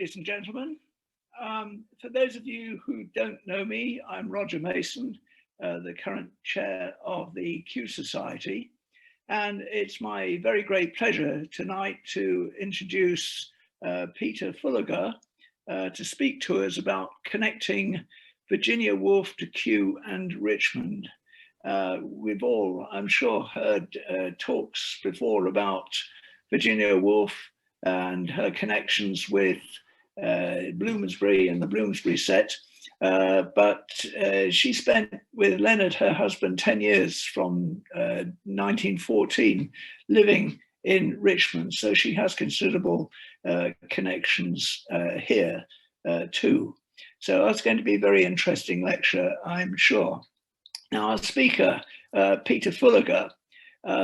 ladies and gentlemen. For those of you who don't know me, I'm Roger Mason, the current chair of the Kew Society. And it's my very great pleasure tonight to introduce Peter Fullagar to speak to us about connecting Virginia Woolf to Kew and Richmond. We've all, I'm sure, heard talks before about Virginia Woolf and her connections with Bloomsbury and the Bloomsbury set. But she spent with Leonard, her husband, 10 years from 1914 living in Richmond. So she has considerable connections here too. So it's going to be a very interesting lecture, I'm sure. Now, our speaker, Peter Fullagar,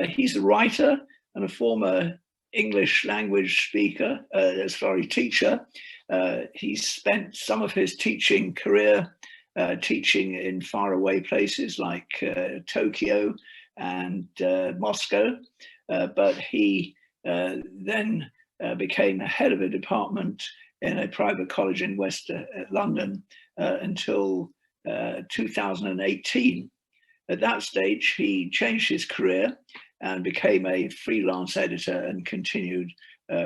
he's a writer and a former English language speaker, teacher. He spent some of his teaching career teaching in faraway places like Tokyo and Moscow, but he then became head of a department in a private college in West London until 2018. At that stage, he changed his career and became a freelance editor and continued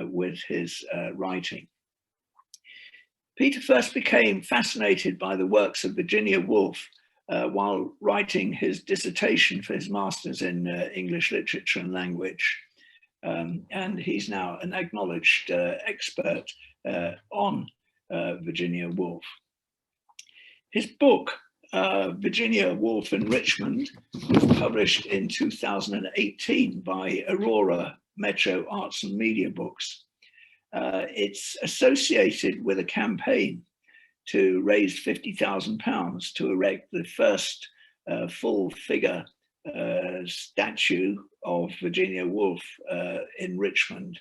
with his writing. Peter first became fascinated by the works of Virginia Woolf while writing his dissertation for his master's in English literature and language. And he's now an acknowledged expert on Virginia Woolf. His book, Virginia Woolf and Richmond, was published in 2018 by Aurora Metro and Media Books. It's associated with a campaign to raise £50,000 to erect the first full figure statue of Virginia Woolf in Richmond.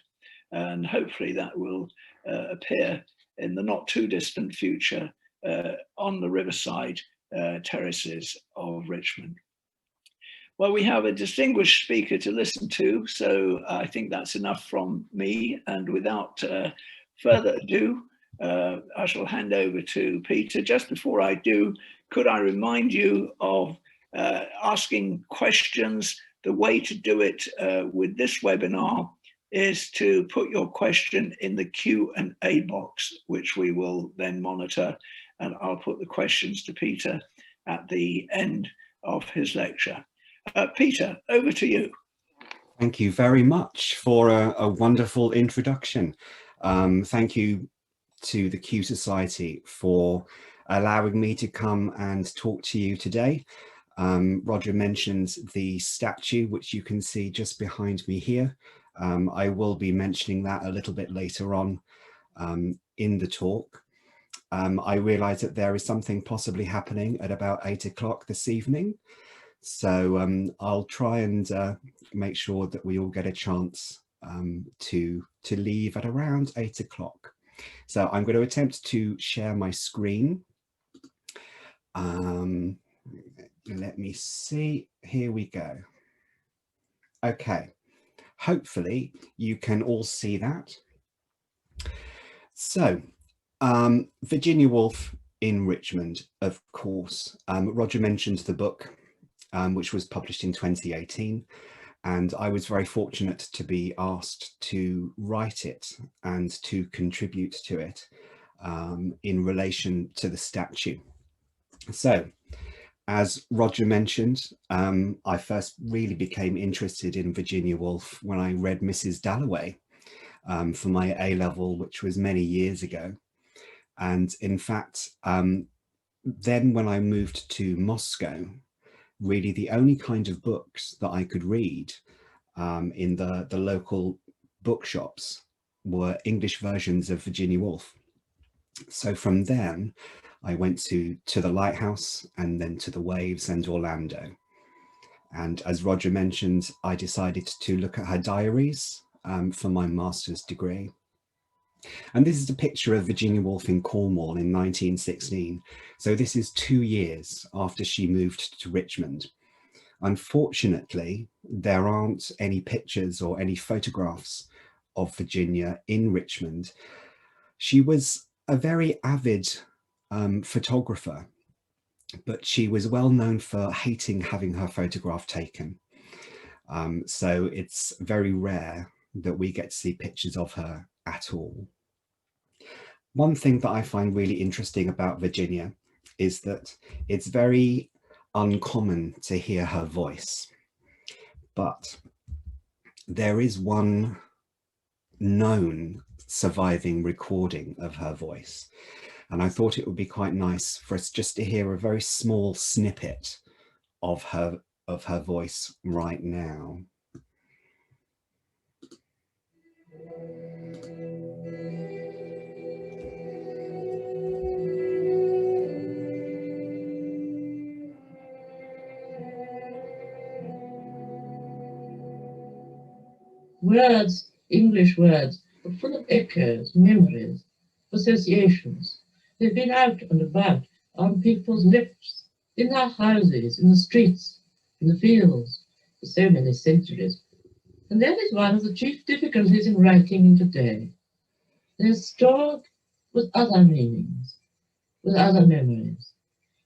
And hopefully that will appear in the not too distant future on the riverside terraces of Richmond. Well, we have a distinguished speaker to listen to, so I think that's enough from me. And without further ado, I shall hand over to Peter. Just before I do, could I remind you of asking questions? The way to do it with this webinar is to put your question in the Q&A box, which we will then monitor, and I'll put the questions to Peter at the end of his lecture. Peter, over to you. Thank you very much for a wonderful introduction. Thank you to the Kew Society for allowing me to come and talk to you today. Roger mentioned the statue, which you can see just behind me here. I will be mentioning that a little bit later on in the talk. I realise that there is something possibly happening at about 8 o'clock this evening. So I'll try and make sure that we all get a chance to leave at around 8 o'clock. So I'm going to attempt to share my screen. Let me see. Here we go. Okay. Hopefully you can all see that. So Virginia Woolf in Richmond, of course. Roger mentioned the book, which was published in 2018, and I was very fortunate to be asked to write it and to contribute to it in relation to the statue. So, as Roger mentioned, I first really became interested in Virginia Woolf when I read Mrs. Dalloway for my A-level, which was many years ago. And in fact, then when I moved to Moscow, really the only kind of books that I could read in the local bookshops were English versions of Virginia Woolf. So from then I went to the Lighthouse and then to the Waves and Orlando. And as Roger mentioned, I decided to look at her diaries for my master's degree. And this is a picture of Virginia Woolf in Cornwall in 1916. So this is 2 years after she moved to Richmond. Unfortunately, there aren't any pictures or any photographs of Virginia in Richmond. She was a very avid photographer, but she was well known for hating having her photograph taken. So it's very rare that we get to see pictures of her at all. One thing that I find really interesting about Virginia is that it's very uncommon to hear her voice, but there is one known surviving recording of her voice. And I thought it would be quite nice for us just to hear a very small snippet of her voice right now. Words, English words, are full of echoes, memories, associations. They've been out and about on people's lips, in their houses, in the streets, in the fields, for so many centuries. And that is one of the chief difficulties in writing in today. They're stored with other meanings, with other memories,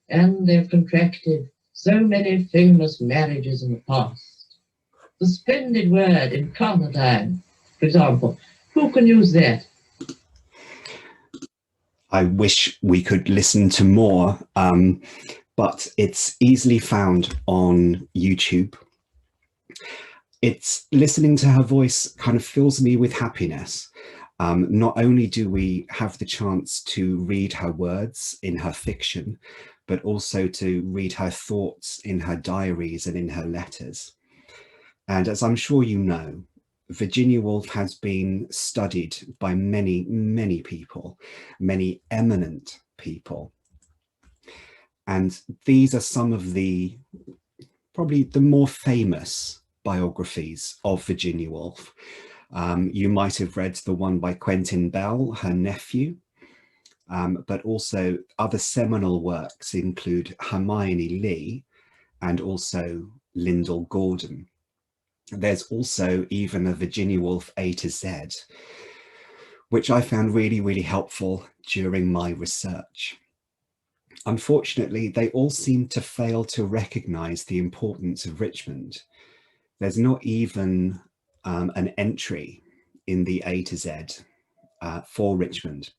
and they've contracted so many famous marriages in the past. The splendid word incarnadine, for example, who can use that? I wish we could listen to more, but it's easily found on YouTube. It's listening to her voice kind of fills me with happiness. Not only do we have the chance to read her words in her fiction, but also to read her thoughts in her diaries and in her letters. And as I'm sure you know, Virginia Woolf has been studied by many, many people, many eminent people. And these are some of the, probably the more famous biographies of Virginia Woolf. You might have read the one by Quentin Bell, her nephew, but also other seminal works include Hermione Lee and also Lyndall Gordon. There's also even a Virginia Woolf A to Z, which I found really, really helpful during my research. Unfortunately, they all seem to fail to recognize the importance of Richmond. There's not even an entry in the A to Z for Richmond.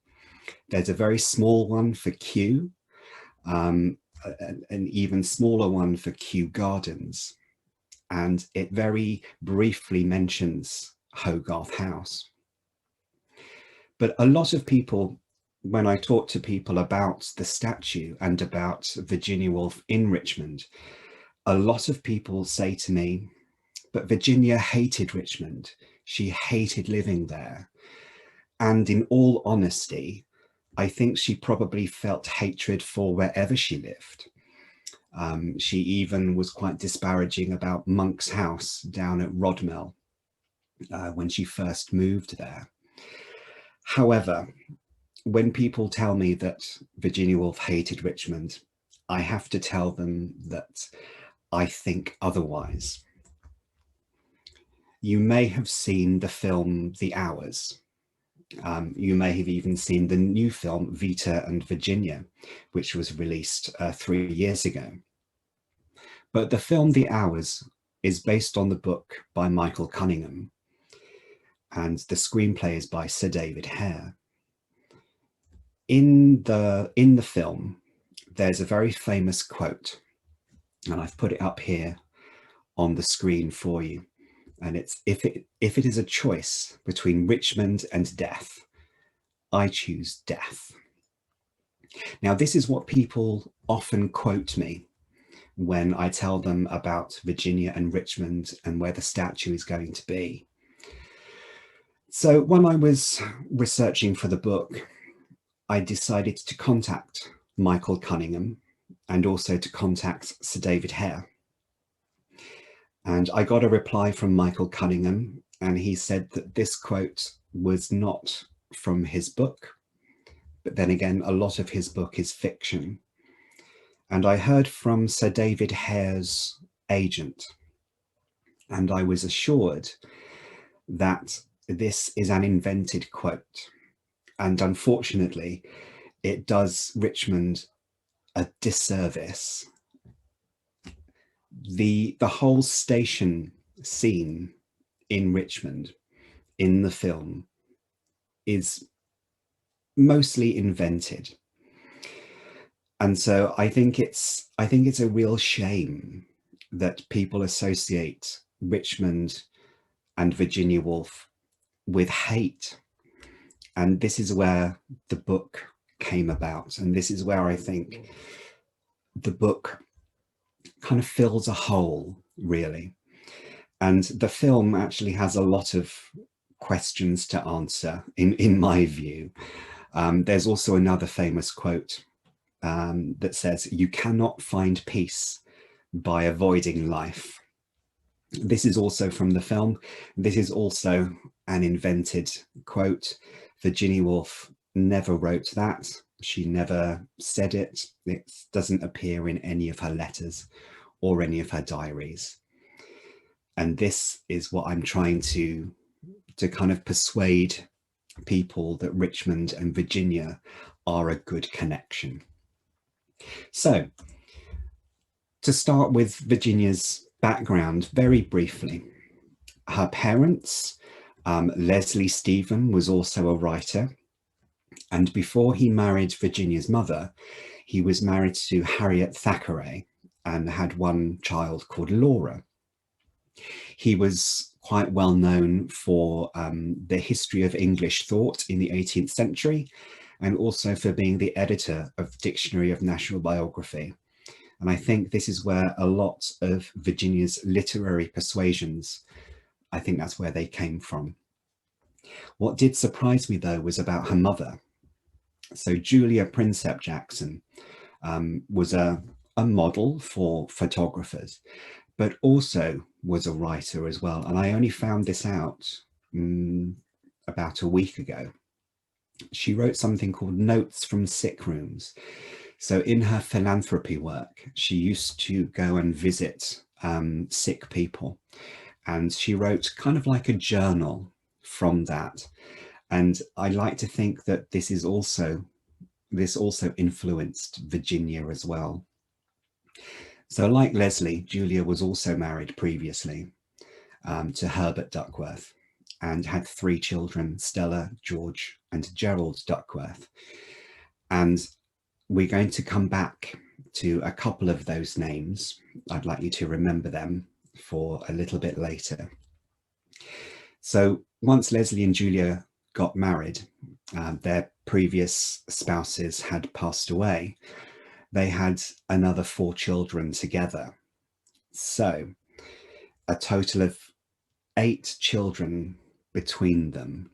There's a very small one for Kew, an even smaller one for Kew Gardens. And it very briefly mentions Hogarth House. But a lot of people, when I talk to people about the statue and about Virginia Woolf in Richmond, a lot of people say to me, but Virginia hated Richmond. She hated living there. And in all honesty, I think she probably felt hatred for wherever she lived. She even was quite disparaging about Monk's house down at Rodmell when she first moved there. However, when people tell me that Virginia Woolf hated Richmond, I have to tell them that I think otherwise. You may have seen the film The Hours. You may have even seen the new film Vita and Virginia, which was released 3 years ago. But the film The Hours is based on the book by Michael Cunningham, and the screenplay is by Sir David Hare. In the film, there's a very famous quote, and I've put it up here on the screen for you. And it's, if it is a choice between Richmond and death, I choose death. Now, this is what people often quote me when I tell them about Virginia and Richmond and where the statue is going to be. So when I was researching for the book, I decided to contact Michael Cunningham and also to contact Sir David Hare. And I got a reply from Michael Cunningham, and he said that this quote was not from his book, but then again, a lot of his book is fiction. And I heard from Sir David Hare's agent, and I was assured that this is an invented quote. And unfortunately, it does Richmond a disservice. The whole station scene in Richmond in the film is mostly invented. And so I think it's a real shame that people associate Richmond and Virginia Woolf with hate. And this is where the book came about. And this is where I think the book kind of fills a hole, really. And the film actually has a lot of questions to answer, in my view. There's also another famous quote that says, "You cannot find peace by avoiding life." This is also from the film. This is also an invented quote. Virginia Woolf never wrote that. She never said it. It doesn't appear in any of her letters or any of her diaries. And this is what I'm trying to kind of persuade people that Richmond and Virginia are a good connection. So, to start with Virginia's background very briefly, her parents, Leslie Stephen was also a writer, and before he married Virginia's mother, he was married to Harriet Thackeray and had one child called Laura. He was quite well known for the history of English thought in the 18th century, and also for being the editor of Dictionary of National Biography. And I think this is where a lot of Virginia's literary persuasions, I think that's where they came from. What did surprise me, though, was about her mother. So Julia Prinsep Jackson was a model for photographers, but also was a writer as well. And I only found this out about a week ago. She wrote something called Notes from Sick Rooms. So in her philanthropy work, she used to go and visit sick people. And she wrote kind of like a journal from that. And I like to think that this also influenced Virginia as well. So like Leslie, Julia was also married previously to Herbert Duckworth and had 3 children, Stella, George, and Gerald Duckworth. And we're going to come back to a couple of those names. I'd like you to remember them for a little bit later. So once Leslie and Julia got married, their previous spouses had passed away. They had another 4 children together. So a total of 8 children between them.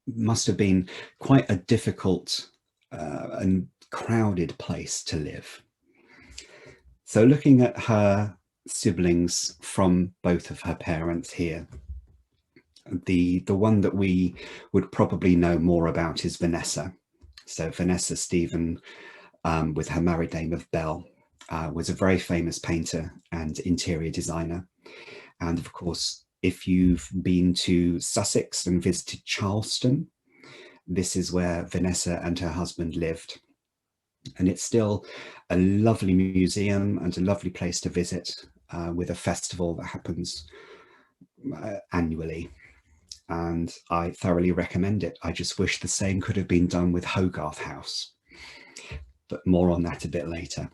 Must have been quite a difficult and crowded place to live. So looking at her siblings from both of her parents here, the one that we would probably know more about is Vanessa. So Vanessa Stephen, with her married name of Bell, was a very famous painter and interior designer. And of course, if you've been to Sussex and visited Charleston, this is where Vanessa and her husband lived. And it's still a lovely museum and a lovely place to visit, with a festival that happens annually. And I thoroughly recommend it. I just wish the same could have been done with Hogarth House, but more on that a bit later.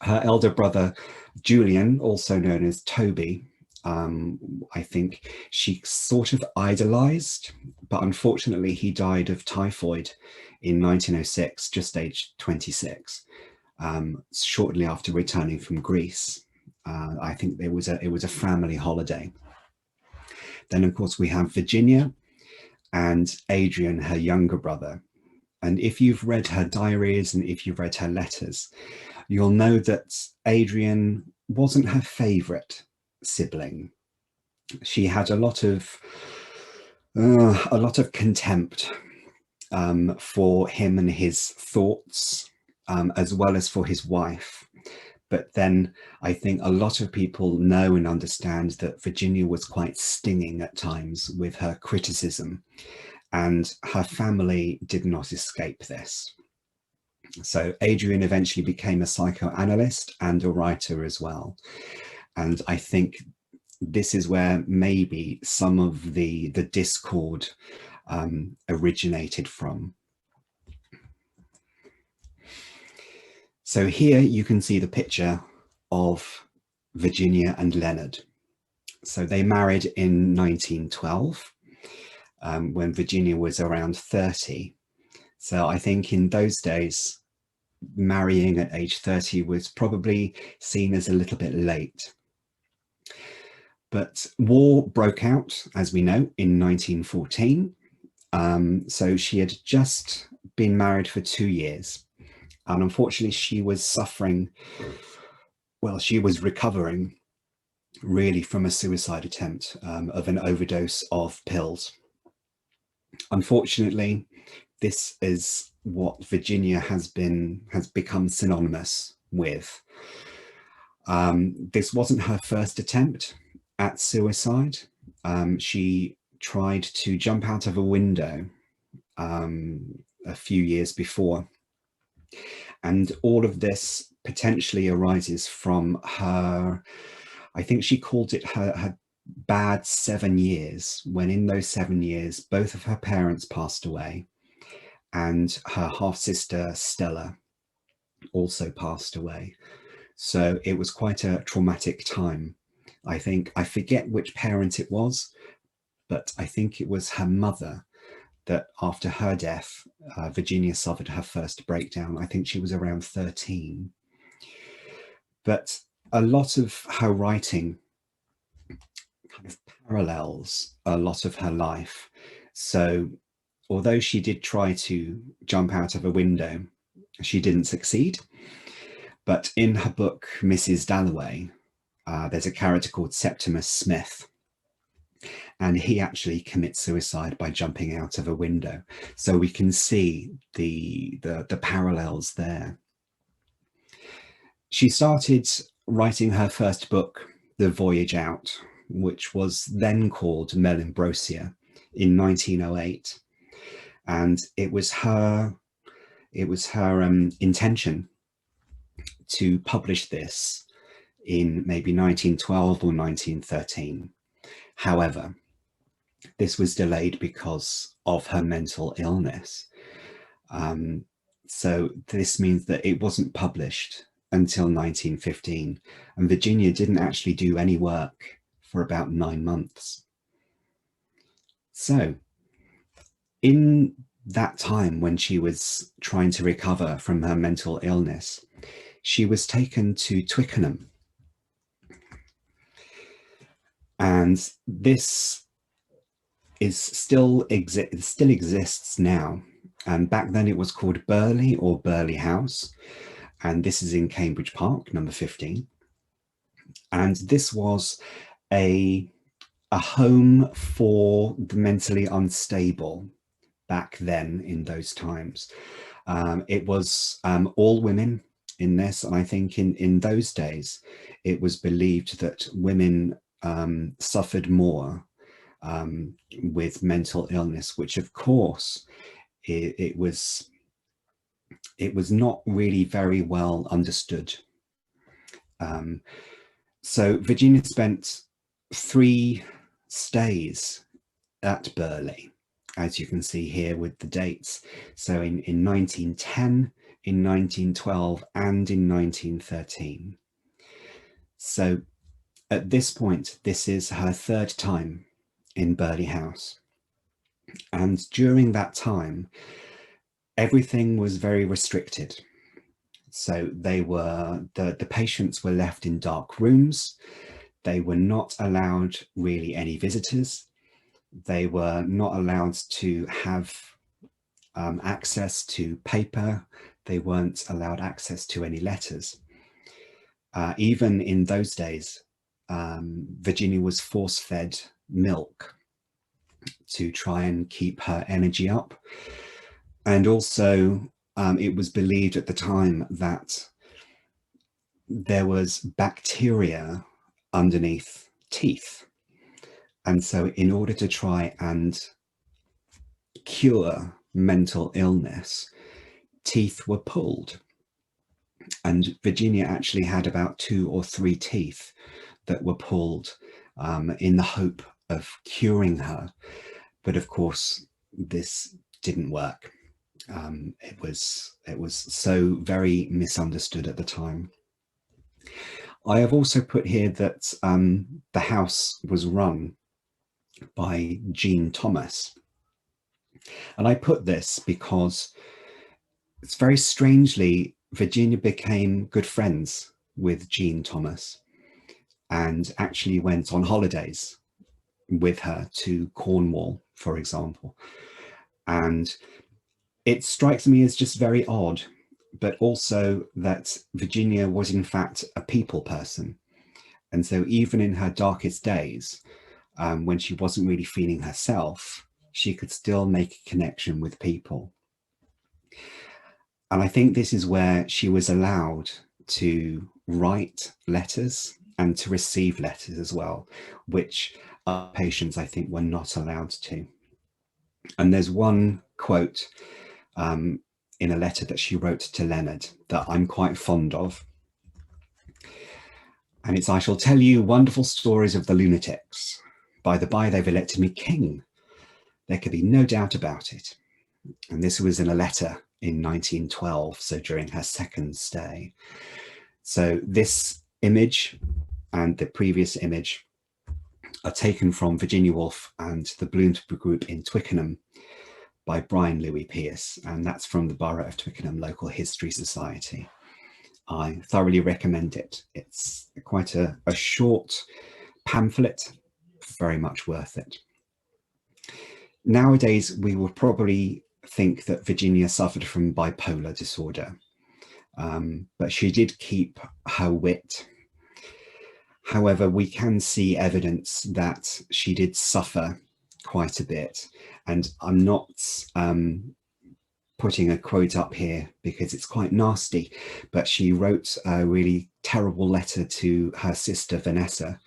Her elder brother, Julian, also known as Toby, I think she sort of idolized, but unfortunately he died of typhoid in 1906, just aged 26, shortly after returning from Greece. I think it was a family holiday. Then of course we have Virginia and Adrian, her younger brother. And if you've read her diaries and if you've read her letters, you'll know that Adrian wasn't her favorite sibling. She had a lot of contempt for him and his thoughts, as well as for his wife. But then I think a lot of people know and understand that Virginia was quite stinging at times with her criticism and her family did not escape this. So Adrian eventually became a psychoanalyst and a writer as well. And I think this is where maybe some of the discord originated from. So here you can see the picture of Virginia and Leonard. So they married in 1912 when Virginia was around 30. So I think in those days, marrying at age 30 was probably seen as a little bit late. But war broke out, as we know, in 1914. So she had just been married for 2 years. And unfortunately, she was suffering, well, she was recovering really from a suicide attempt of an overdose of pills. Unfortunately, this is what Virginia has become synonymous with. This wasn't her first attempt at suicide. She tried to jump out of a window a few years before. And all of this potentially arises from her, I think she called it her bad 7 years, when in those 7 years, both of her parents passed away and her half-sister Stella also passed away. So it was quite a traumatic time. I forget which parent it was, but I think it was her mother that after her death, Virginia suffered her first breakdown. I think she was around 13. But a lot of her writing kind of parallels a lot of her life. So although she did try to jump out of a window, she didn't succeed. But in her book, Mrs. Dalloway, there's a character called Septimus Smith, and he actually commits suicide by jumping out of a window. So we can see the parallels there. She started writing her first book, The Voyage Out, which was then called Melambrosia, in 1908. And it was her intention to publish this in maybe 1912 or 1913. However, this was delayed because of her mental illness. So this means that it wasn't published until 1915, and Virginia didn't actually do any work for about 9 months. So in that time when she was trying to recover from her mental illness, she was taken to Twickenham. And this is still exists now. And back then it was called Burley or Burley House. And this is in Cambridge Park, number 15. And this was a home for the mentally unstable back then in those times. It was all women in this. And I think in those days, it was believed that women suffered more with mental illness, which of course it was not really very well understood. So Virginia spent 3 stays at Burley, as you can see here with the dates. So in 1910, in 1912, and in 1913. So at this point, this is her 3rd time in Burley House. And during that time, everything was very restricted. So the patients were left in dark rooms. They were not allowed really any visitors. They were not allowed to have access to paper. They weren't allowed access to any letters. Even in those days, Virginia was force-fed milk to try and keep her energy up. And also, it was believed at the time that there was bacteria underneath teeth. And so in order to try and cure mental illness, teeth were pulled. And Virginia actually had about 2 or 3 teeth that were pulled in the hope of curing her. But of course, this didn't work. It was so very misunderstood at the time. I have also put here that the house was run by Jean Thomas. And I put this because it's very strangely, Virginia became good friends with Jean Thomas and actually went on holidays with her to Cornwall, for example. And it strikes me as just very odd, but also that Virginia was in fact a people person. And so even in her darkest days, when she wasn't really feeling herself, she could still make a connection with people. And I think this is where she was allowed to write letters and to receive letters as well, which other patients, I think, were not allowed to. And there's one quote in a letter that she wrote to Leonard that I'm quite fond of. And it's, "I shall tell you wonderful stories of the lunatics. By the by, they've elected me king. There could be no doubt about it." And this was in a letter in 1912, so during her second stay. So this image and the previous image are taken from Virginia Woolf and the Bloomsbury group in Twickenham by Brian Louis Pierce, and that's from the Borough of Twickenham Local History Society. I thoroughly recommend it. It's quite a short pamphlet, very much worth it. Nowadays, we will probably think that Virginia suffered from bipolar disorder, but she did keep her wit. However, we can see evidence that she did suffer quite a bit, and I'm not putting a quote up here because it's quite nasty, but she wrote a really terrible letter to her sister Vanessa,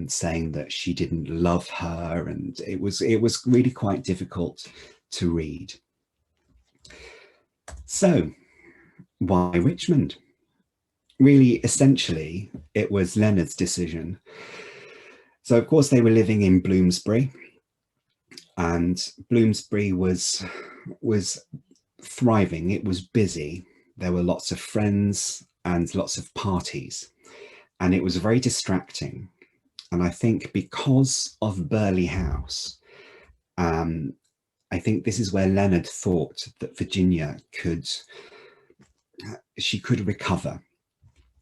saying that she didn't love her, and it was really quite difficult to read. So why Richmond? Really, essentially, it was Leonard's decision. So of course they were living in Bloomsbury, and Bloomsbury was thriving. It was busy. There were lots of friends and lots of parties, and it was very distracting. And I think because of Burghley House, I think this is where Leonard thought that Virginia could recover.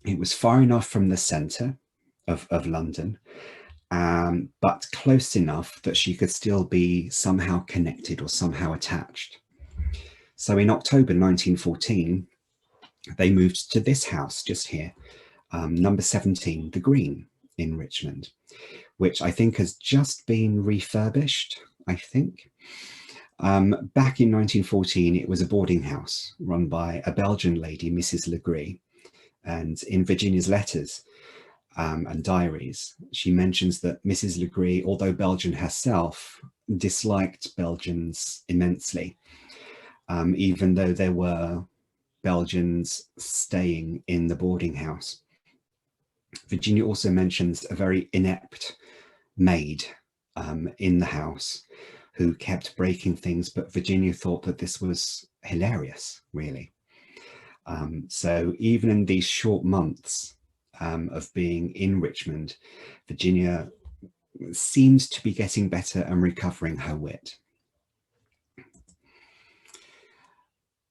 It was far enough from the centre of London, but close enough that she could still be somehow connected or somehow attached. So in October 1914, they moved to this house just here, number 17, The Green in Richmond, which I think has just been refurbished, I think. Back in 1914, it was a boarding house run by a Belgian lady, Mrs. Legree. And in Virginia's letters and diaries, she mentions that Mrs. Legree, although Belgian herself, disliked Belgians immensely, even though there were Belgians staying in the boarding house. Virginia also mentions a very inept maid in the house who kept breaking things, but Virginia thought that this was hilarious, really. So even in these short months of being in Richmond, Virginia seemed to be getting better and recovering her wit.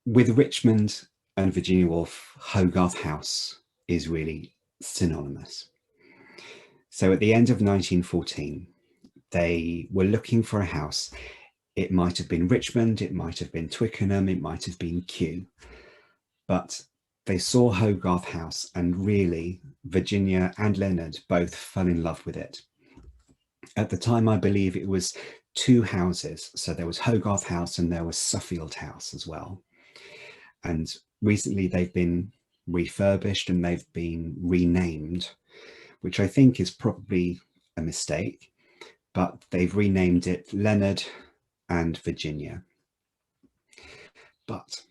With Richmond and Virginia Woolf, Hogarth House is really synonymous. So at the end of 1914, they were looking for a house. It might have been Richmond, it might have been Twickenham, it might have been Kew, but they saw Hogarth House, and really Virginia and Leonard both fell in love with it. At the time, I believe it was 2 houses. So there was Hogarth House and there was Suffield House as well. And recently they've been refurbished and they've been renamed, which I think is probably a mistake, but they've renamed it Leonard and Virginia. But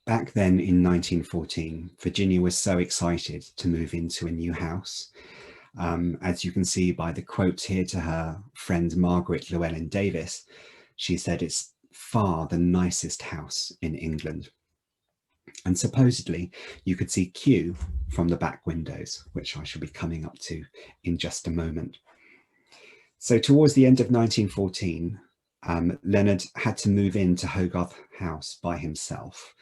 back then in 1914, Virginia was so excited to move into a new house. As you can see by the quote here to her friend Margaret Llewellyn Davis, she said it's far the nicest house in England. And supposedly you could see Kew from the back windows, which I shall be coming up to in just a moment. So towards the end of 1914, Leonard had to move into Hogarth House by himself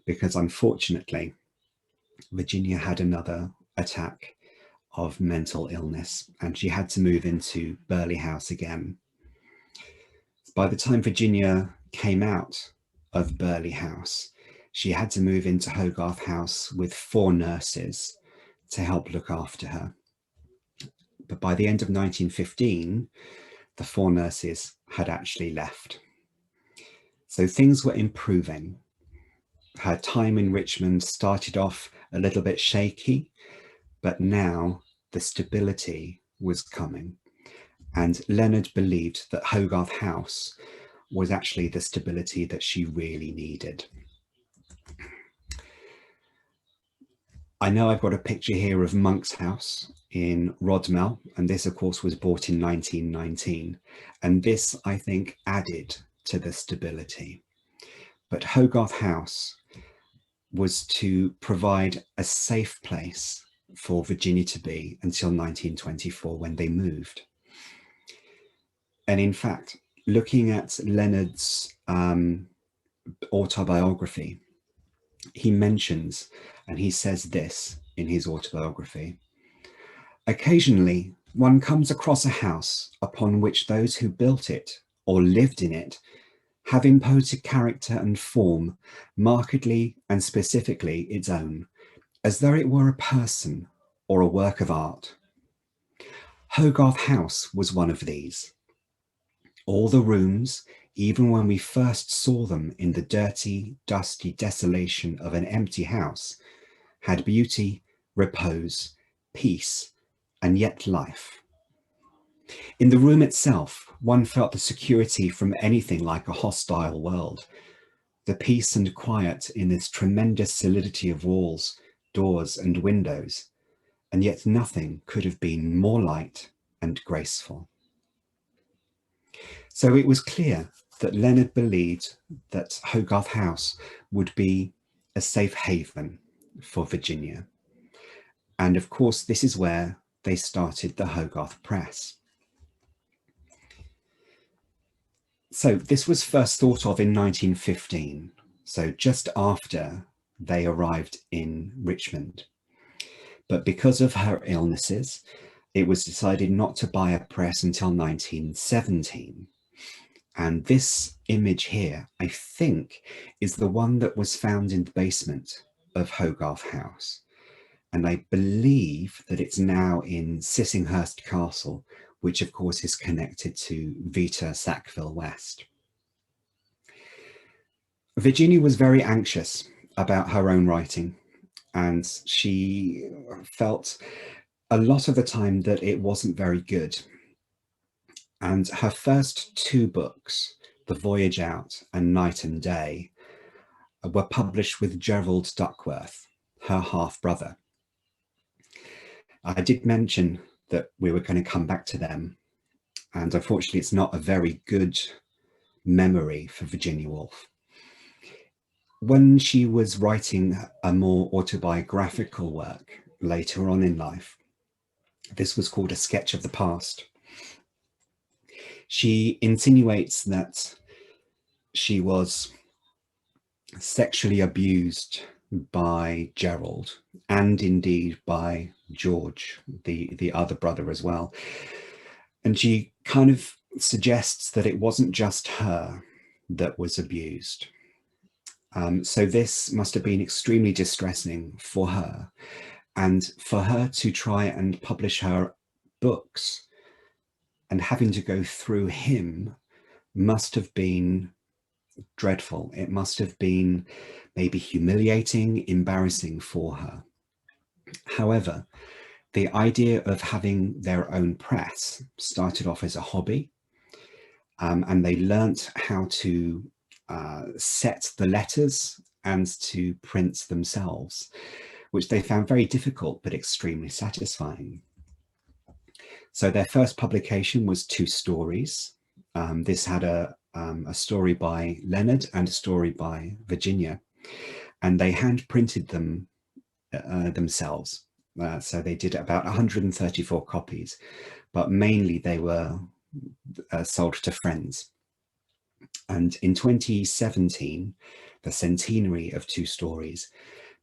because unfortunately Virginia had another attack of mental illness and she had to move into Burghley House again. By the time Virginia came out of Burghley House, she had to move into Hogarth House with 4 nurses to help look after her. But by the end of 1915, the 4 nurses had actually left. So things were improving. Her time in Richmond started off a little bit shaky, but now the stability was coming. And Leonard believed that Hogarth House was actually the stability that she really needed. I know I've got a picture here of Monk's House in Rodmell, and this of course was bought in 1919. And this, I think, added to the stability. But Hogarth House was to provide a safe place for Virginia to be until 1924 when they moved. And in fact, looking at Leonard's autobiography, he mentions, and he says this in his autobiography: occasionally one comes across a house upon which those who built it or lived in it have imposed a character and form markedly and specifically its own, as though it were a person or a work of art. Hogarth House was one of these. All the rooms, even when we first saw them in the dirty, dusty desolation of an empty house, had beauty, repose, peace, and yet life. In the room itself, one felt the security from anything like a hostile world, the peace and quiet in this tremendous solidity of walls, doors, and windows, and yet nothing could have been more light and graceful. So it was clear that Leonard believed that Hogarth House would be a safe haven for Virginia. And of course, this is where they started the Hogarth Press. So this was first thought of in 1915, so just after they arrived in Richmond. But because of her illnesses, it was decided not to buy a press until 1917. And this image here, I think, is the one that was found in the basement of Hogarth House. And I believe that it's now in Sissinghurst Castle, which of course is connected to Vita Sackville West. Virginia was very anxious about her own writing, and she felt a lot of the time that it wasn't very good. And her first 2 books, The Voyage Out and Night and Day, were published with Gerald Duckworth, her half-brother. I did mention that we were going to come back to them, and unfortunately it's not a very good memory for Virginia Woolf. When she was writing a more autobiographical work later on in life, this was called A Sketch of the Past. She insinuates that she was sexually abused by Gerald and indeed by George, the other brother as well. And she kind of suggests that it wasn't just her that was abused. So this must have been extremely distressing for her. And for her to try and publish her books and having to go through him must have been dreadful. It must have been maybe humiliating, embarrassing for her. However, the idea of having their own press started off as a hobby. and they learnt how to set the letters and to print themselves, which they found very difficult but extremely satisfying. So their first publication was 2 stories. This had a story by Leonard and a story by Virginia, and they hand printed them themselves. So they did about 134 copies, but mainly they were sold to friends. And in 2017, the centenary of 2 stories,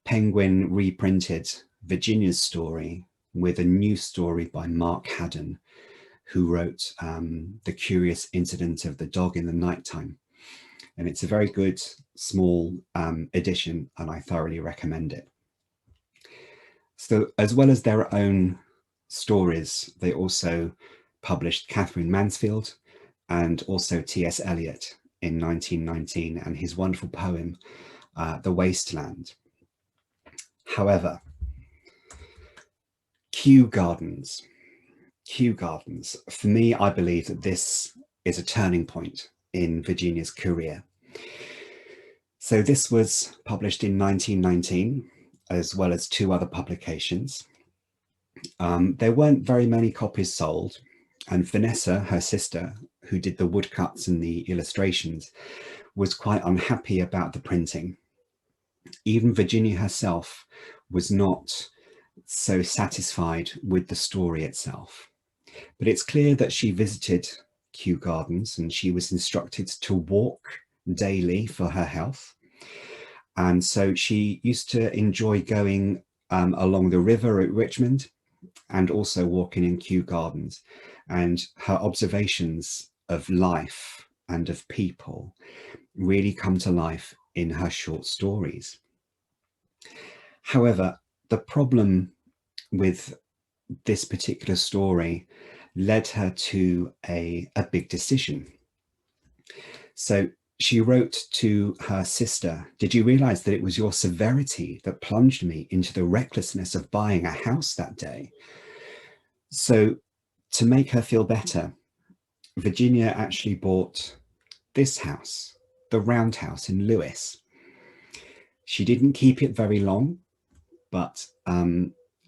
Penguin reprinted Virginia's story with a new story by Mark Haddon, who wrote The Curious Incident of the Dog in the Nighttime. And it's a very good small edition, and I thoroughly recommend it. So as well as their own stories, they also published Catherine Mansfield and also T.S. Eliot in 1919 and his wonderful poem, The Wasteland. However, Kew Gardens, for me, I believe that this is a turning point in Virginia's career. So this was published in 1919, as well as 2 other publications. There weren't very many copies sold, and Vanessa, her sister, who did the woodcuts and the illustrations, was quite unhappy about the printing. Even Virginia herself was not so satisfied with the story itself. But it's clear that she visited Kew Gardens and she was instructed to walk daily for her health. And so she used to enjoy going along the river at Richmond and also walking in Kew Gardens. And her observations of life and of people really come to life in her short stories. However, the problem with this particular story led her to a big decision. So she wrote to her sister, "Did you realize that it was your severity that plunged me into the recklessness of buying a house that day?" So to make her feel better, Virginia actually bought this house, the Round House in Lewes. She didn't keep it very long, but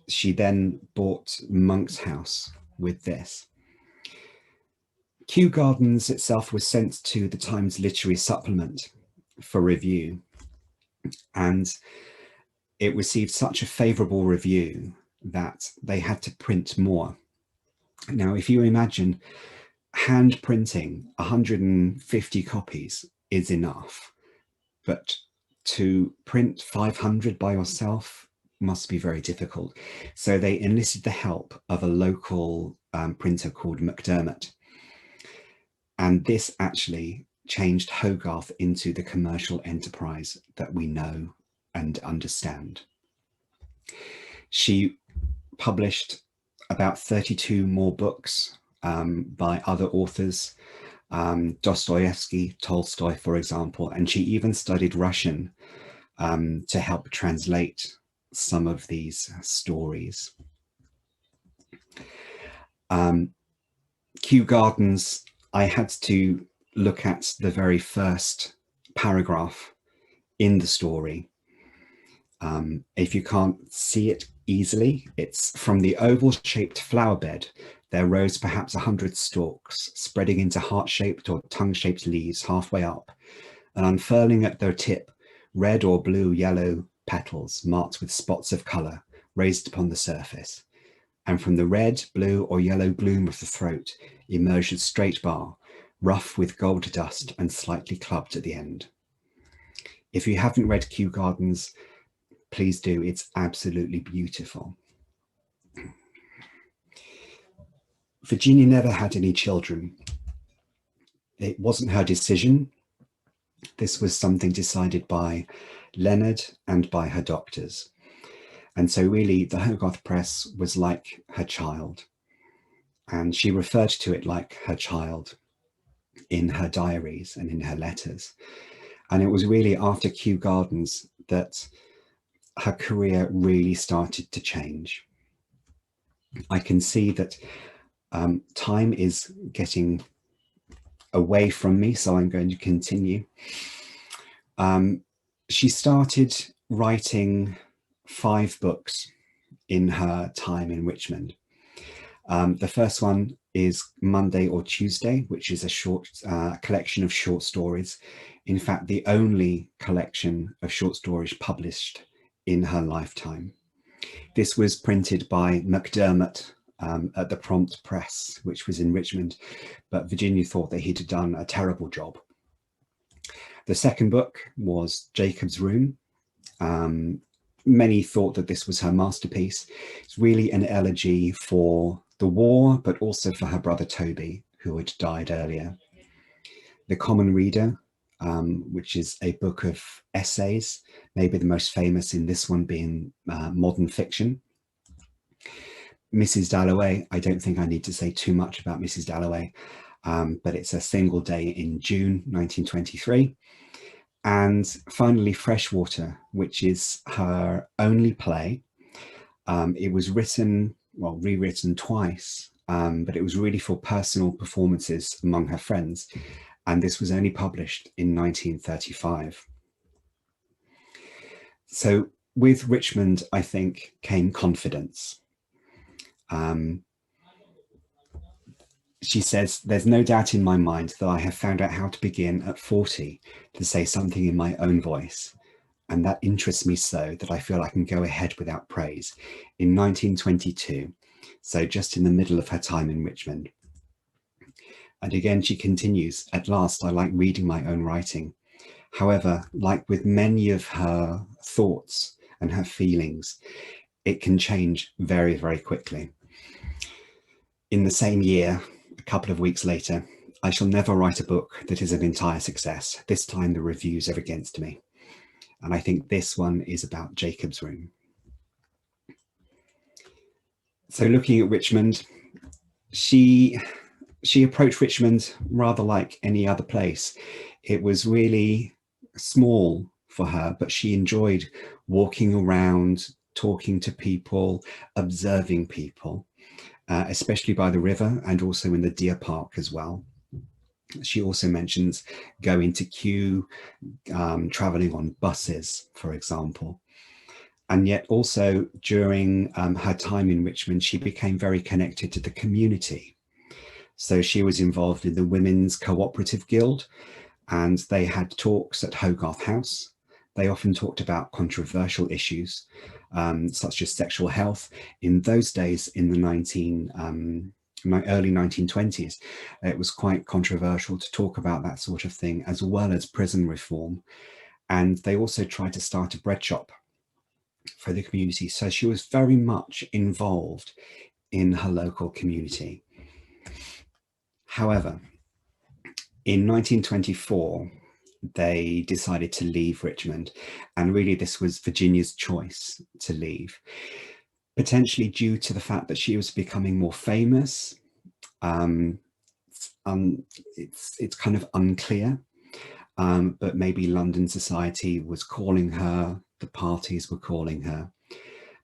she then bought Monk's House with this. Kew Gardens itself was sent to the Times Literary Supplement for review, and it received such a favourable review that they had to print more. Now, if you imagine hand printing 150 copies is enough, but to print 500 by yourself must be very difficult. So they enlisted the help of a local printer called McDermott. And this actually changed Hogarth into the commercial enterprise that we know and understand. She published about 32 more books by other authors, Dostoevsky, Tolstoy, for example, and she even studied Russian to help translate some of these stories. Kew Gardens, I had to look at the very first paragraph in the story. If you can't see it easily, it's from the oval-shaped flower bed, there rose perhaps 100 stalks, spreading into heart-shaped or tongue-shaped leaves halfway up, and unfurling at their tip, red or blue yellow petals marked with spots of colour raised upon the surface. And from the red, blue or yellow gloom of the throat emerged a straight bar, rough with gold dust and slightly clubbed at the end. If you haven't read Kew Gardens, please do, it's absolutely beautiful. Virginia never had any children. It wasn't her decision. This was something decided by Leonard and by her doctors. And so really the Hogarth Press was like her child. And she referred to it like her child in her diaries and in her letters. And it was really after Kew Gardens that her career really started to change. I can see that time is getting away from me, so I'm going to continue. She started writing 5 books in her time in Richmond. The first one is Monday or Tuesday, which is a short collection of short stories. In fact, the only collection of short stories published in her lifetime. This was printed by Macdermot at the Prompt Press, which was in Richmond, but Virginia thought that he'd done a terrible job. The second book was Jacob's Room. Many thought that this was her masterpiece. It's really an elegy for the war, but also for her brother Toby, who had died earlier. The Common Reader, which is a book of essays, maybe the most famous in this one being modern fiction. Mrs. Dalloway, I don't think I need to say too much about Mrs. Dalloway, but it's A Single Day in June 1923. And finally, Freshwater, which is her only play. It was written, well, rewritten twice, but it was really for personal performances among her friends. And this was only published in 1935. So with Richmond, I think, came confidence. She says, "There's no doubt in my mind that I have found out how to begin at 40 to say something in my own voice. And that interests me so that I feel I can go ahead without praise." In 1922, so just in the middle of her time in Richmond. And again, she continues, "At last, I like reading my own writing. However, like with many of her thoughts and her feelings, it can change very, very quickly." In the same year, a couple of weeks later, "I shall never write a book that is an entire success. This time the reviews are against me." And I think this one is about Jacob's Room. So looking at Richmond, she approached Richmond rather like any other place. It was really small for her, but she enjoyed walking around, talking to people, observing people, especially by the river and also in the deer park as well. She also mentions going to Kew, traveling on buses, for example. And yet also during her time in Richmond, she became very connected to the community. So she was involved in the Women's Cooperative Guild, and they had talks at Hogarth House. They often talked about controversial issues, such as sexual health. In those days, in the early 1920s, it was quite controversial to talk about that sort of thing, as well as prison reform. And they also tried to start a bread shop for the community. So she was very much involved in her local community. However, in 1924, they decided to leave Richmond, and really this was Virginia's choice to leave, potentially due to the fact that she was becoming more famous. It's kind of unclear, but maybe London society was calling her, the parties were calling her.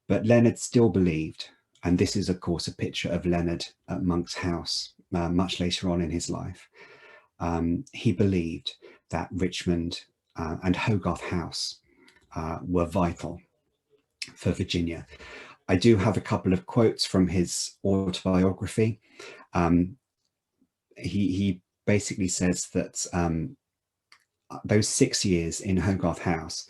But Leonard still believed, and this is of course a picture of Leonard at Monk's house much later on in his life. He believed that Richmond and Hogarth House were vital for Virginia. I do have a couple of quotes from his autobiography. He basically says that those 6 years in Hogarth House,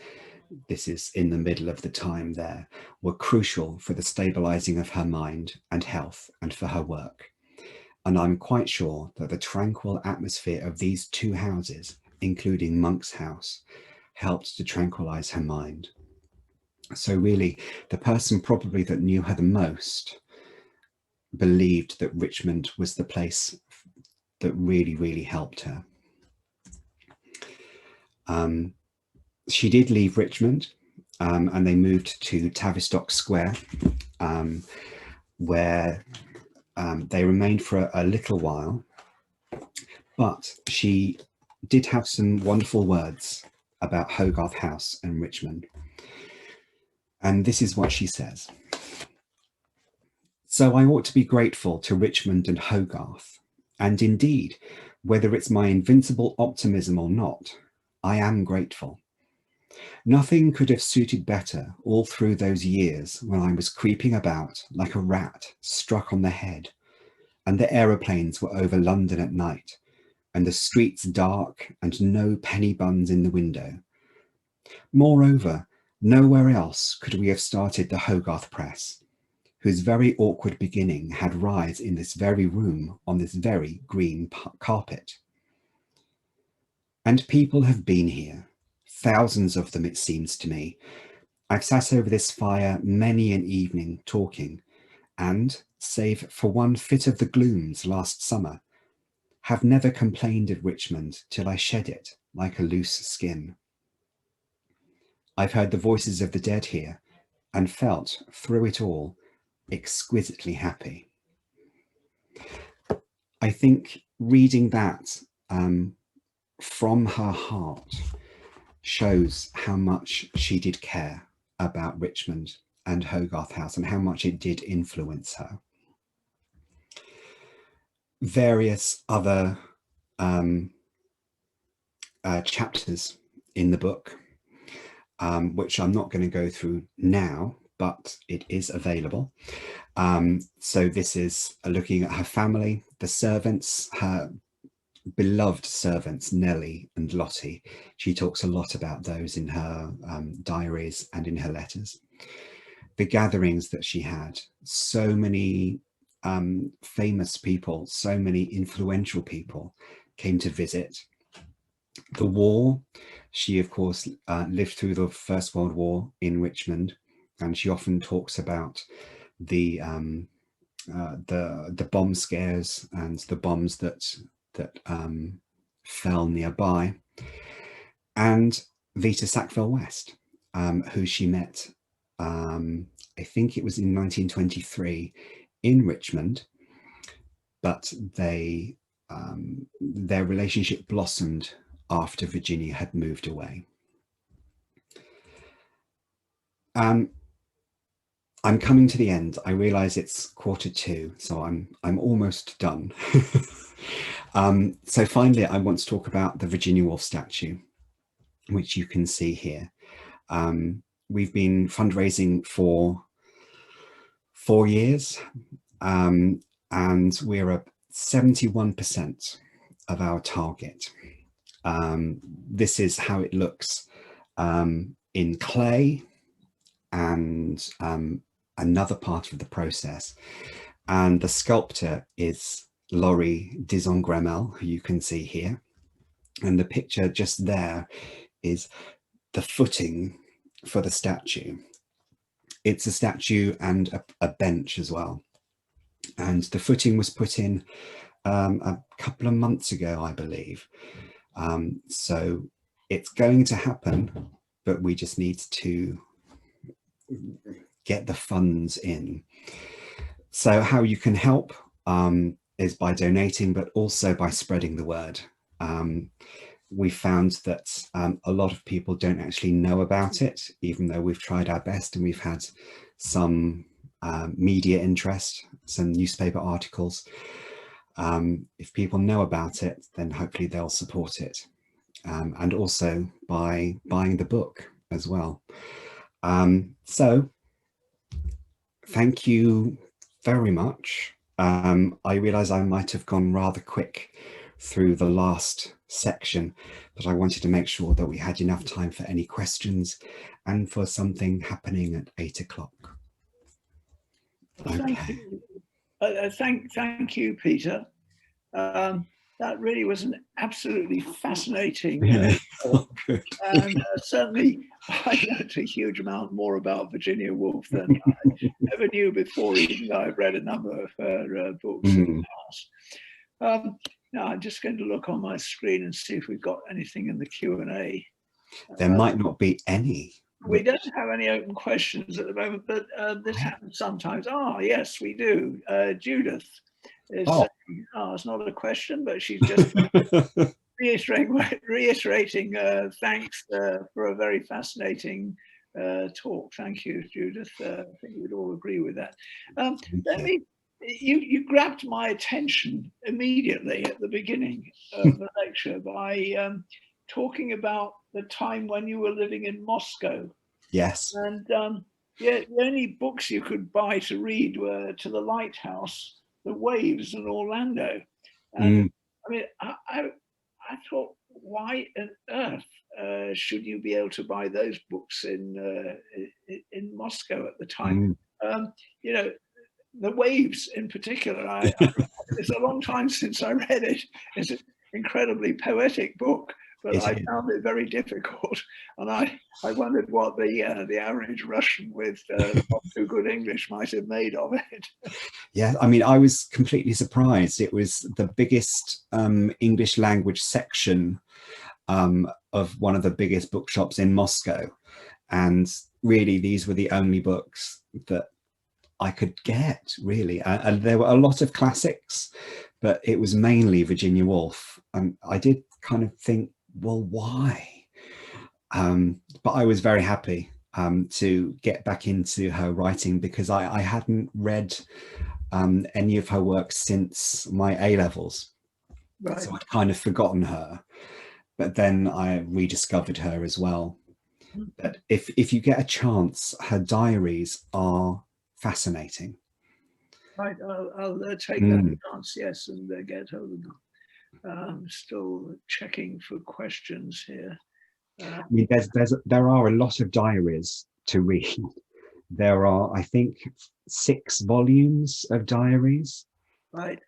this is in the middle of the time there, were crucial for the stabilizing of her mind and health and for her work. And I'm quite sure that the tranquil atmosphere of these 2 houses, including Monk's house, helped to tranquilize her mind. So really, the person probably that knew her the most believed that Richmond was the place that really, really helped her. She did leave Richmond, and they moved to Tavistock Square, where they remained for a little while, but she did have some wonderful words about Hogarth House and Richmond. And this is what she says. "So I ought to be grateful to Richmond and Hogarth, and indeed, whether it's my invincible optimism or not, I am grateful. Nothing could have suited better all through those years when I was creeping about like a rat struck on the head, and the aeroplanes were over London at night, and the streets dark and no penny buns in the window. Moreover, nowhere else could we have started the Hogarth Press, whose very awkward beginning had rise in this very room on this very green carpet. And people have been here, thousands of them it seems to me. I've sat over this fire many an evening talking, and, save for one fit of the glooms last summer, have never complained at Richmond till I shed it like a loose skin. I've heard the voices of the dead here, and felt through it all exquisitely happy. I think reading that from her heart shows how much she did care about Richmond and Hogarth House and how much it did influence her. Various other chapters in the book, which I'm not going to go through now, but it is available. So this is looking at her family, the servants, her beloved servants, Nellie and Lottie. She talks a lot about those in her diaries and in her letters. The gatherings that she had, so many famous people, so many influential people came to visit. The war, she of course lived through the First World War in Richmond, and she often talks about the bomb scares and the bombs that fell nearby. And Vita Sackville-West, who she met, I think it was in 1923 in Richmond, but their relationship blossomed after Virginia had moved away. I'm coming to the end. I realize it's 1:45, so I'm almost done. So finally, I want to talk about the Virginia Woolf statue, which you can see here. We've been fundraising for 4 years, and we're at 71% of our target. This is how it looks in clay and another part of the process. And the sculptor is Laurie Dizon-Gremel, who you can see here. And the picture just there is the footing for the statue. It's a statue and a bench as well. And the footing was put in a couple of months ago, I believe. So it's going to happen, but we just need to get the funds in. So how you can help is by donating, but also by spreading the word. We found that a lot of people don't actually know about it, even though we've tried our best, and we've had some media interest, some newspaper articles. If people know about it, then hopefully they'll support it. And also by buying the book as well. So thank you very much. I realize I might have gone rather quick through the last section, but I wanted to make sure that we had enough time for any questions and for something happening at 8 o'clock. Okay. Thank you, Peter. That really was an absolutely fascinating Oh, good. and certainly I learned a huge amount more about Virginia Woolf than I ever knew before, even though I've read a number of her books in the past. Now I'm just going to look on my screen and see if we've got anything in the Q&A. There might not be any. We don't have any open questions at the moment, but this happens sometimes. Ah, yes, we do. Judith is saying, it's not a question, but she's just reiterating thanks for a very fascinating talk. Thank you, Judith. I think we'd all agree with that. you grabbed my attention immediately at the beginning of the lecture by talking about the time when you were living in Moscow. Yes. And yeah, the only books you could buy to read were To the Lighthouse, The Waves, and Orlando. And I mean, I thought, why on earth should you be able to buy those books in Moscow at the time? You know, The Waves in particular, it's a long time since I read it. It's an incredibly poetic book, but I found it very difficult. And I wondered what the average Russian with not too good English might have made of it. Yeah, I mean, I was completely surprised. It was the biggest English language section of one of the biggest bookshops in Moscow. And really, these were the only books that I could get, really. And there were a lot of classics, but it was mainly Virginia Woolf. And I did kind of think, well, why? But I was very happy to get back into her writing, because I hadn't read any of her work since my A-levels. Right. So I'd kind of forgotten her, but then I rediscovered her as well. But if you get a chance, her diaries are fascinating. Right, I'll take that chance, yes, and get hold of them. I'm still checking for questions here. I mean, there are a lot of diaries to read. There are, I think, 6 volumes of diaries. Right.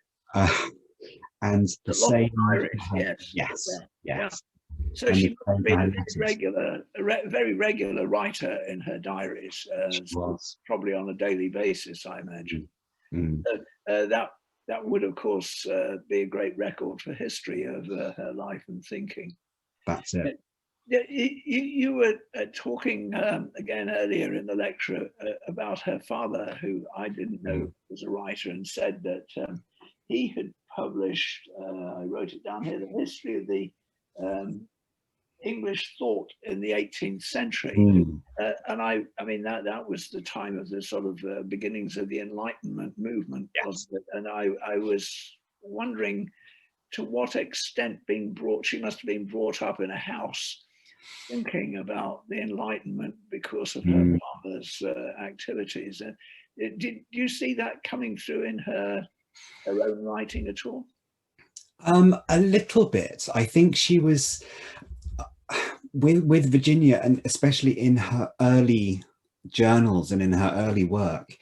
And the same diaries, yes. Yeah. So and she must have been a very regular writer in her diaries, probably on a daily basis, I imagine. That would, of course, be a great record for history of her life and thinking. That's it. You were talking again earlier in the lecture about her father, who I didn't know was a writer, and said that he had published, I wrote it down here, the history of the English thought in the 18th century. And I mean, that was the time of the sort of beginnings of the Enlightenment movement. Yes. And I was wondering to what extent she must have been brought up in a house thinking about the Enlightenment because of her father's activities. Did you see that coming through in her own writing at all? A little bit. I think she was with Virginia, and especially in her early journals and in her early work,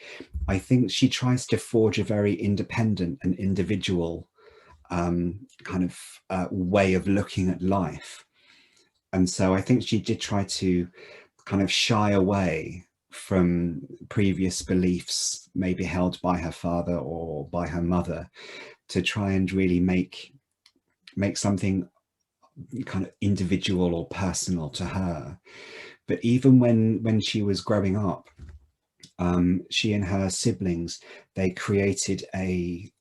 I think she tries to forge a very independent and individual kind of way of looking at life. And so I think she did try to kind of shy away from previous beliefs maybe held by her father or by her mother, to try and really make something kind of individual or personal to her. But even when she was growing up, she and her siblings, they created a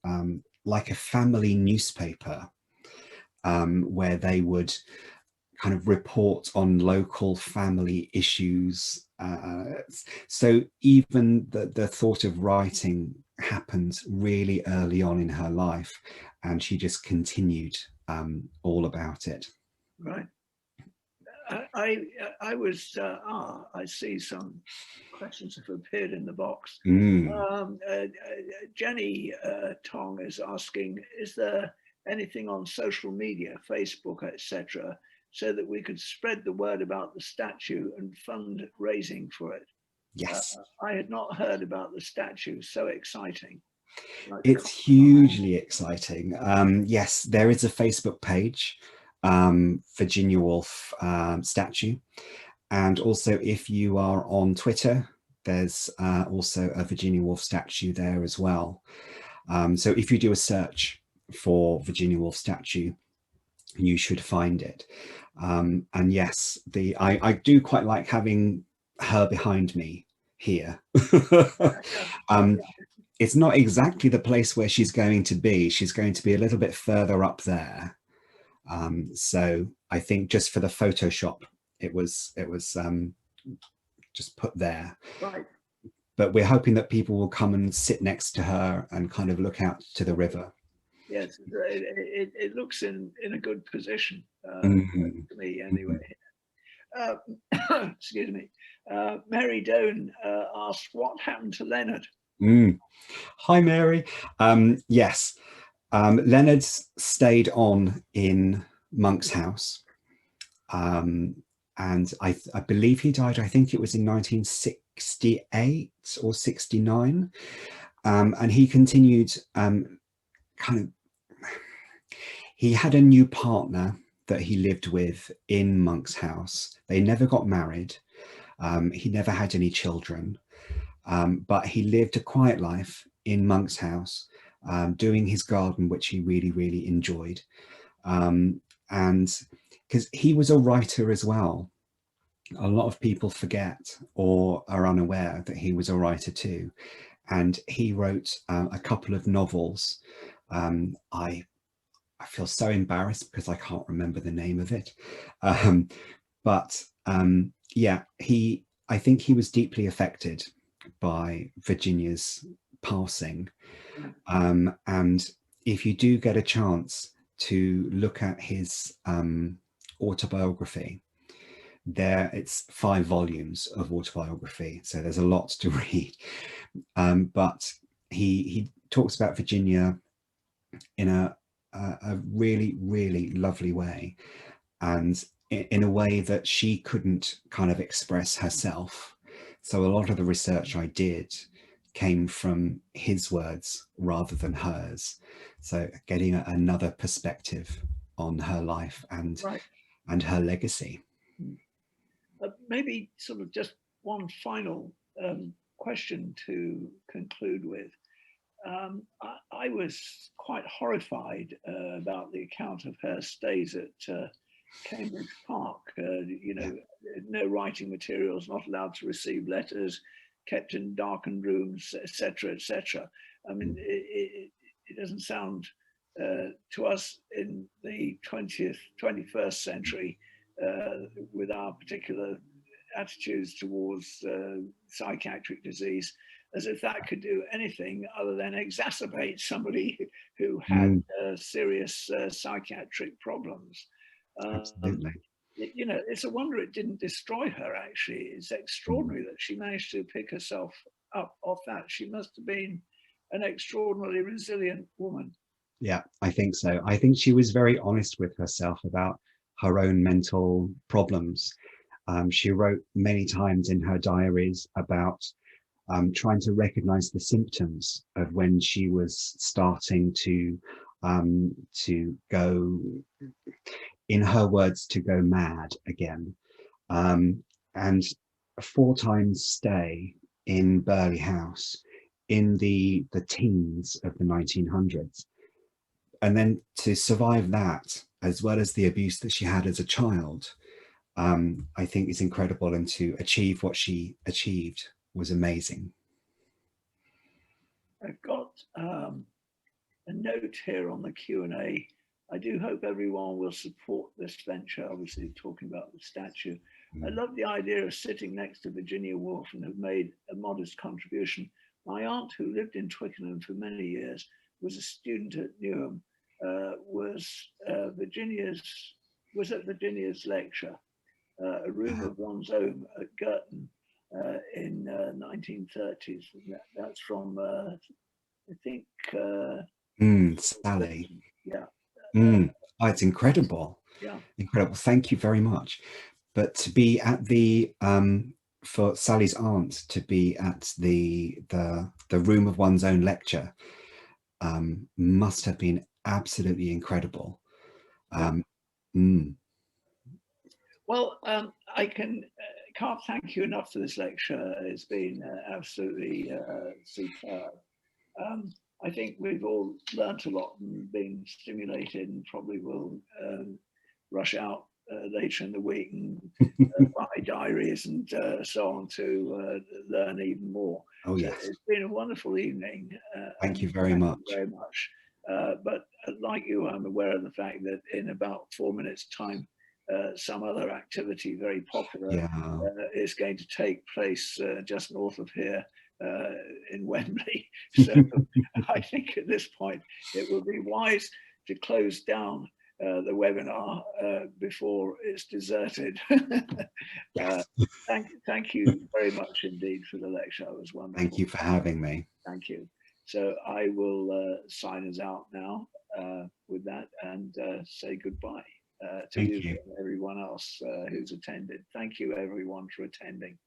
like a family newspaper where they would kind of report on local family issues. So even the thought of writing happened really early on in her life, and she just continued all about it. Right. I see some questions have appeared in the box. Jenny Tong is asking, is there anything on social media, Facebook, etc., so that we could spread the word about the statue and fundraising for it? Yes. I had not heard about the statue. So exciting. It's hugely exciting. Yes, there is a Facebook page, Virginia Woolf statue. And also, if you are on Twitter, there's also a Virginia Woolf statue there as well. So if you do a search for Virginia Woolf statue, you should find it. And yes, I do quite like having her behind me here. It's not exactly the place where she's going to be. She's going to be a little bit further up there. So I think just for the Photoshop, it was just put there. Right. but we're hoping that people will come and sit next to her and kind of look out to the river. Yes, it looks in a good position Mhm. to me anyway. Excuse me. Mary Doan asked, what happened to Leonard? Hi, Mary. Yes, Leonard stayed on in Monk's House, and I believe he died, I think it was in 1968 or 69, and he continued kind of, he had a new partner that he lived with in Monk's House. They never got married. He never had any children, but he lived a quiet life in Monk's House, doing his garden, which he really, really enjoyed. And because he was a writer as well. A lot of people forget or are unaware that he was a writer too. And he wrote a couple of novels. I feel so embarrassed because I can't remember the name of it. But yeah, I think he was deeply affected by Virginia's passing. And if you do get a chance to look at his autobiography, it's 5 volumes of autobiography, so there's a lot to read. But he talks about Virginia in a really, really lovely way, and in a way that she couldn't kind of express herself. So a lot of the research I did came from his words rather than hers. So getting another perspective on her life and her legacy. Maybe sort of just one final question to conclude with. I was quite horrified about the account of her stays at Cambridge Park. You know, no writing materials, not allowed to receive letters, kept in darkened rooms, etc., etc. I mean, it doesn't sound to us in the 21st century, with our particular attitudes towards psychiatric disease, as if that could do anything other than exacerbate somebody who had serious psychiatric problems. Absolutely. You know, it's a wonder it didn't destroy her, actually. It's extraordinary that she managed to pick herself up off that. She must have been an extraordinarily resilient woman. Yeah, I think so. I think she was very honest with herself about her own mental problems. She wrote many times in her diaries about trying to recognize the symptoms of when she was starting to go, in her words, to go mad again. And a 4 times stay in Burghley House in the teens of the 1900s. And then to survive that, as well as the abuse that she had as a child, I think is incredible. And to achieve what she achieved was amazing. I've got a note here on the Q&A. I do hope everyone will support this venture, obviously talking about the statue. I love the idea of sitting next to Virginia Woolf and have made a modest contribution. My aunt, who lived in Twickenham for many years, was a student at Newham, was at Virginia's lecture, A Room of One's Own at Girton in 1930s. That's from, I think... Sally. Yeah. Oh, it's incredible. Yeah. Incredible. Thank you very much. But to be at the for Sally's aunt to be at the Room of One's Own lecture must have been absolutely incredible. Well, I can't thank you enough for this lecture. It's been absolutely superb. I think we've all learnt a lot and been stimulated, and probably will rush out later in the week and buy diaries and so on to learn even more. Oh, yes. So it's been a wonderful evening. Thank you very much. Very much. But like you, I'm aware of the fact that in about 4 minutes' time, some other activity very popular is going to take place just north of here in Wembley. So I think at this point it would be wise to close down the webinar before it's deserted. Thank you very much indeed for the lecture. It was wonderful. Thank you for having me. Thank you. So I will sign us out now with that and say goodbye to you and everyone else who's attended. Thank you everyone for attending.